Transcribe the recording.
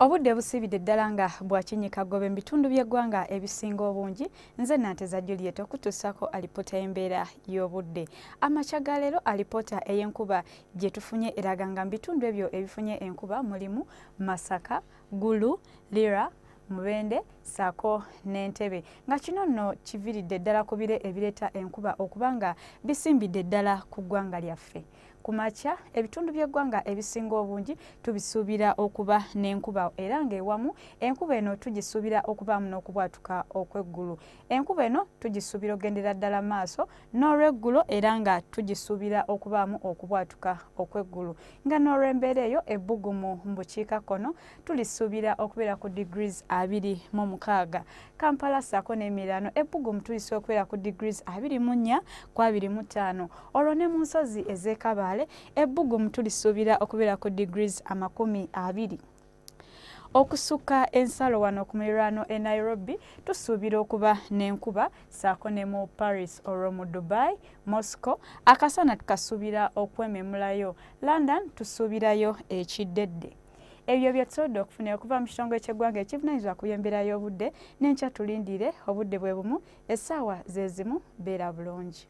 Obudde busibidde ddala nga bwakinyika gobe mu bitundu by'eggwanga ebisinga obungi. Nze Nanteza Juliet okutuusako alipoota y'embeera y'obudde. Amakya ga leero alipoota ey'enkuba gye tufunye eraga nga mu bitundu ebyo ebifunye enkuba mulimu Masaka, Gulu, Lira, Mubende ssaako n'Entebbe nga kino nno kiviiridde ddala ku bire ebireeta enkuba okuba nga bisimbidde ddala ku ggwanga lyaffe. Ku makya ebitundu by'eggwanga ebisinga obungi tubisuubira okuba n'enkuba era ng'ewamu enkuba eno tugisuubira okubaamu n'okubwatuka okw'eggulu. Enkuba eno tugisuubira ogendera ddala maaso n'olw'eggulo era nga tugisuubira okubaamu okubwatuka okw'eggulu. Nga n'olw'embeera eyo ebbugumu mu bukiikakkono tulisuubira okubeera ku degrees 26. Kampala ssaako n'emiriraano ebbugumu tulisuubira okubeera ku degrees 24 ku 25. Olwo ne mu nsozi ez'Ekabale ebbugumu tulisuubira okubeera ku degrees 20. Okusukka ensalo wano ku miriraano e Nairobi tusuubira okuba n'enkuba ssaako ne mu Paris olwo mu Dubai, Moscow akasana tukasuubira okwememulayo. London tusuubirayo ekiddedde. Ebyo bye tusobodde okufunira okuva mu kitongole ky'eggwanga ekivunaanyizibwa ku by'embeera y'obudde n'enkya tulindire obudde bwe bumu essaawa ze zimu beera bulungi.